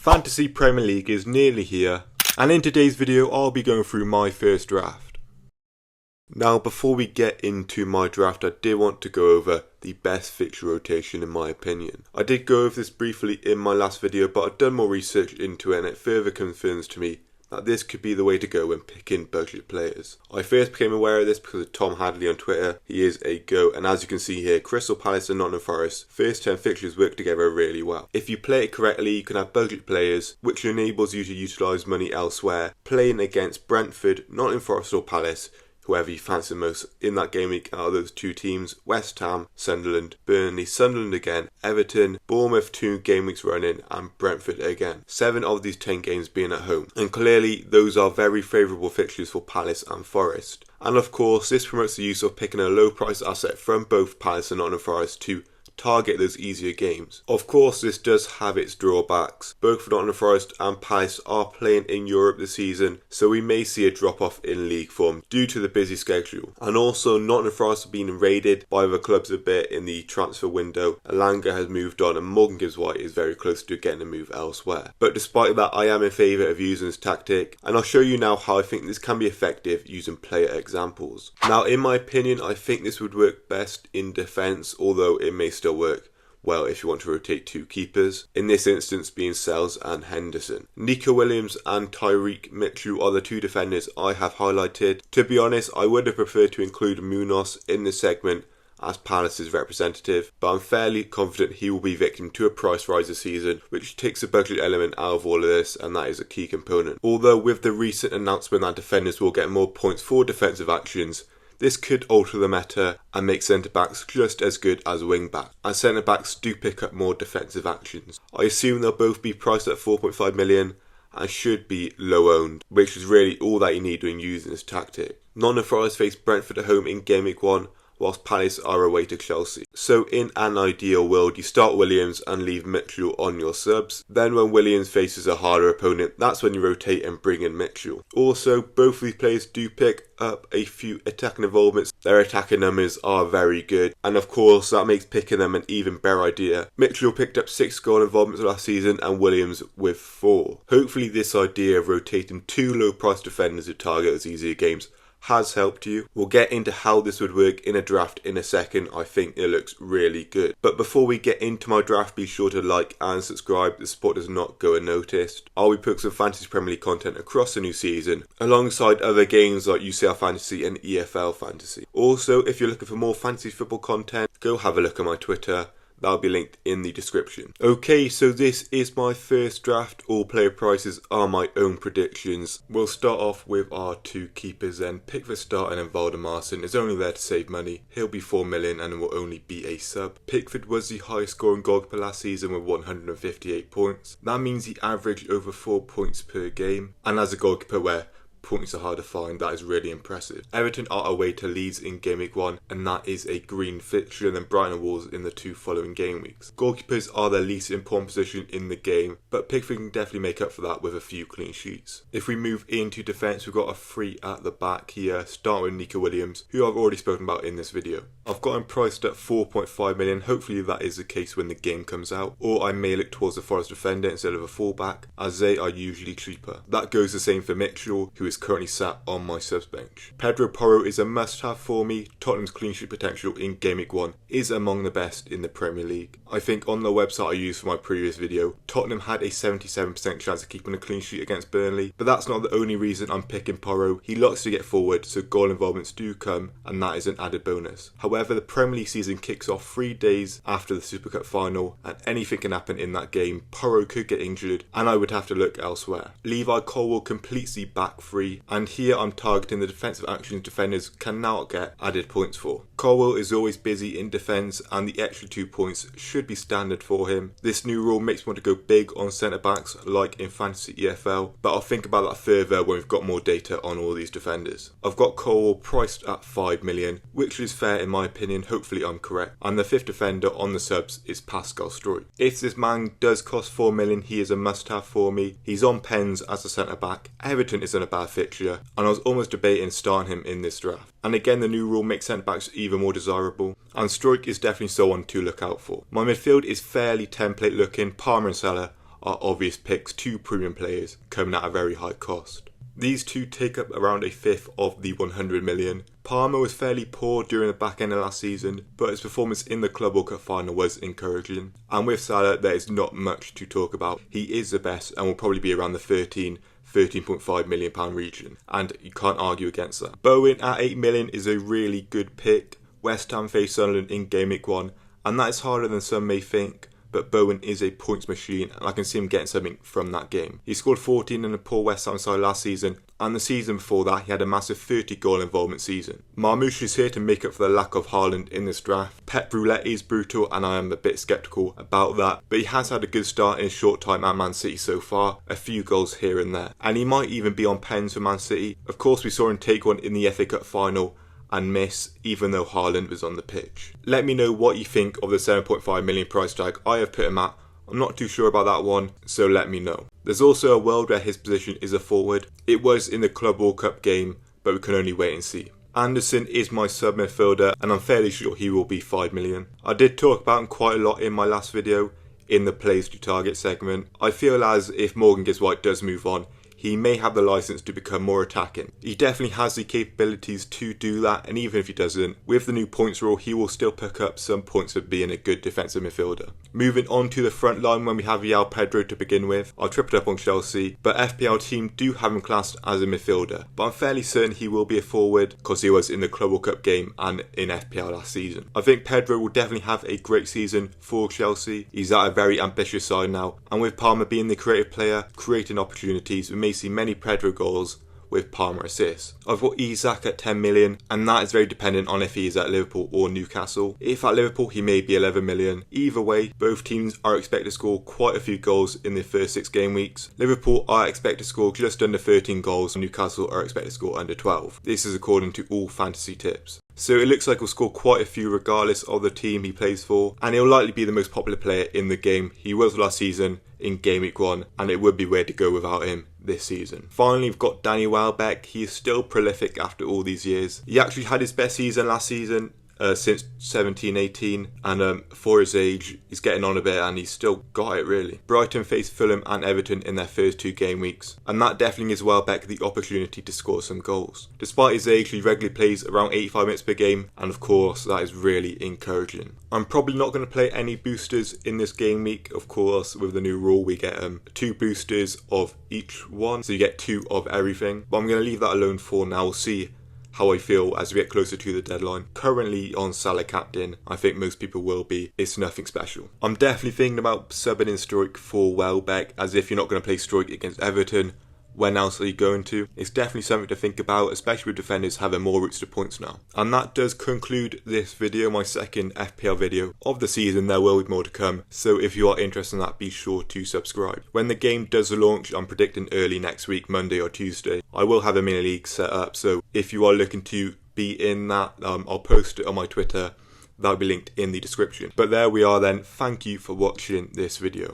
Fantasy Premier League is nearly here, and in today's video I'll be going through my first draft. Now before we get into my draft, I did want to go over the best fixture rotation in my opinion. I did go over this briefly in my last video, but I've done more research into it and it further confirms to me that this could be the way to go when picking budget players. I first became aware of this because of Tom Hadley on Twitter. He is a GOAT, and as you can see here, Crystal Palace and Nottingham Forest first 10 fixtures work together really well. If you play it correctly, you can have budget players, which enables you to utilise money elsewhere, playing against Brentford, Nottingham Forest or Palace, whoever you fancy most in that game week out of those two teams: West Ham, Sunderland, Burnley, Sunderland again, Everton, Bournemouth 2 game weeks running, and Brentford again. 7 of these 10 games being at home. And clearly those are very favourable fixtures for Palace and Forest. And of course this promotes the use of picking a low price asset from both Palace and Nottingham Forest to target those easier games. Of course this does have its drawbacks. Both Nottingham Forest and Palace are playing in Europe this season, so we may see a drop off in league form due to the busy schedule. And also Nottingham Forest have been raided by other clubs a bit in the transfer window. Alanga has moved on and Morgan Gibbs White is very close to getting a move elsewhere. But despite that, I am in favour of using this tactic, and I'll show you now how I think this can be effective using player examples. Now in my opinion, I think this would work best in defence, although it may still work well if you want to rotate 2 keepers, in this instance being Sells and Henderson. Nico Williams and Tyreek Mitchell are the 2 defenders I have highlighted. To be honest, I would have preferred to include Munoz in this segment as Palace's representative, but I'm fairly confident he will be victim to a price rise this season, which takes the budget element out of all of this, and that is a key component. Although with the recent announcement that defenders will get more points for defensive actions, this could alter the meta and make centre-backs just as good as wing-backs, and centre-backs do pick up more defensive actions. I assume they'll both be priced at 4.5 million and should be low owned, which is really all that you need when using this tactic. Nottingham Forest face Brentford at home in game week 1, whilst Palace are away to Chelsea. So in an ideal world, you start Williams and leave Mitchell on your subs. Then when Williams faces a harder opponent, that's when you rotate and bring in Mitchell. Also, both of these players do pick up a few attacking involvements. Their attacking numbers are very good, and of course that makes picking them an even better idea. Mitchell picked up 6 goal involvements last season and Williams with 4. Hopefully this idea of rotating 2 low price defenders to target those easier games has helped you. We'll get into how this would work in a draft in a second. I think it looks really good. But before we get into my draft, be sure to like and subscribe. The support does not go unnoticed. I'll be putting some Fantasy Premier League content across the new season, alongside other games like UCL Fantasy and EFL Fantasy. Also, if you're looking for more fantasy football content, go have a look at my Twitter. That'll be linked in the description. Okay, so this is my first draft. All player prices are my own predictions. We'll start off with our 2 keepers then. Pickford starting and Valdemarson is only there to save money. He'll be 4 million and will only be a sub. Pickford was the highest scoring goalkeeper last season with 158 points. That means he averaged over 4 points per game. And as a goalkeeper where points are hard to find, that is really impressive. Everton are away to Leeds in game week 1, and that is a green fixture, and then Brighton and Wolves in the 2 following game weeks. Goalkeepers are their least important position in the game, but Pickford can definitely make up for that with a few clean sheets. If we move into defence, we've got a 3 at the back here, starting with Nico Williams, who I've already spoken about in this video. I've got him priced at 4.5 million, hopefully that is the case when the game comes out, or I may look towards the Forest defender instead of a fullback, as they are usually cheaper. That goes the same for Mitchell, who is currently sat on my subs bench. Pedro Porro is a must-have for me. Tottenham's clean sheet potential in game week 1 is among the best in the Premier League. I think on the website I used for my previous video, Tottenham had a 77% chance of keeping a clean sheet against Burnley, but that's not the only reason I'm picking Porro. He likes to get forward, so goal involvements do come, and that is an added bonus. However, the Premier League season kicks off 3 days after the Super Cup final, and anything can happen in that game. Porro could get injured, and I would have to look elsewhere. Levi Colwill completes the back 3, and here I'm targeting the defensive actions defenders can now get added points for. Colwill is always busy in defence, and the extra 2 points should be standard for him. This new rule makes me want to go big on centre backs like in Fantasy EFL, but I'll think about that further when we've got more data on all these defenders. I've got Colwill priced at 5 million, which is fair in my opinion. Hopefully I'm correct. And the 5th defender on the subs is Pascal Struijk. If this man does cost 4 million, he is a must-have for me. He's on pens as a centre back. Everton isn't a bad fixture, and I was almost debating starting him in this draft. And again, the new rule makes centre backs even more desirable, and Struijk is definitely someone to look out for. My midfield is fairly template looking. Palmer and Salah are obvious picks, two premium players coming at a very high cost. These two take up around a fifth of the 100 million. Palmer was fairly poor during the back end of last season, but his performance in the Club World Cup final was encouraging. And with Salah, there is not much to talk about. He is the best and will probably be around the 13.5 million pound region, and you can't argue against that. Bowen at 8 million is a really good pick. West Ham face Sunderland in game week 1, and that is harder than some may think. But Bowen is a points machine, and I can see him getting something from that game. He scored 14 in a poor West Ham side last season, and the season before that he had a massive 30 goal involvement season. Marmoush is here to make up for the lack of Haaland in this draft. Pep Roulette is brutal, and I am a bit sceptical about that, but he has had a good start in his short time at Man City so far, a few goals here and there, and he might even be on pens for Man City. Of course, we saw him take one in the FA Cup final and miss, even though Haaland was on the pitch. Let me know what you think of the 7.5 million price tag I have put him at. I'm not too sure about that one, so let me know. There's also a world where his position is a forward. It was in the Club World Cup game, but we can only wait and see. Anderson is my sub midfielder, and I'm fairly sure he will be 5 million. I did talk about him quite a lot in my last video, in the plays to target segment. I feel as if Morgan Gibbs White does move on, he may have the license to become more attacking. He definitely has the capabilities to do that, and even if he doesn't, with the new points rule, he will still pick up some points for being a good defensive midfielder. Moving on to the front line, when we have João Pedro to begin with, I'll trip it up on Chelsea, but FPL team do have him classed as a midfielder, but I'm fairly certain he will be a forward because he was in the Club World Cup game and in FPL last season. I think Pedro will definitely have a great season for Chelsea. He's at a very ambitious side now, and with Palmer being the creative player, creating opportunities, we may see many Pedro goals with Palmer assists. I've got Isak at 10 million, and that is very dependent on if he is at Liverpool or Newcastle. If at Liverpool, he may be 11 million. Either way, both teams are expected to score quite a few goals in the first 6 game weeks. Liverpool are expected to score just under 13 goals, and Newcastle are expected to score under 12. This is according to all fantasy tips. So it looks like he'll score quite a few regardless of the team he plays for, and he'll likely be the most popular player in the game. He was last season in game week 1, and it would be weird to go without him this season. Finally, we've got Danny Welbeck. He is still prolific after all these years. He actually had his best season last season since 17-18, and for his age, he's getting on a bit and he's still got it really. Brighton faced Fulham and Everton in their first 2 game weeks, and that definitely gives Welbeck the opportunity to score some goals. Despite his age, he regularly plays around 85 minutes per game, and of course that is really encouraging. I'm probably not going to play any boosters in this game week. Of course, with the new rule we get 2 boosters of each one, so you get 2 of everything, but I'm going to leave that alone for now. We'll see how I feel as we get closer to the deadline. Currently on Salah captain, I think most people will be. It's nothing special. I'm definitely thinking about subbing in Stroik for Welbeck, as if you're not going to play Stroik against Everton, when else are you going to? It's definitely something to think about, especially with defenders having more routes to points now. And that does conclude this video, my second FPL video of the season. There will be more to come, so if you are interested in that, be sure to subscribe. When the game does launch, I'm predicting early next week, Monday or Tuesday, I will have a mini league set up, so if you are looking to be in that, I'll post it on my Twitter. That'll be linked in the description. But there we are then. Thank you for watching this video.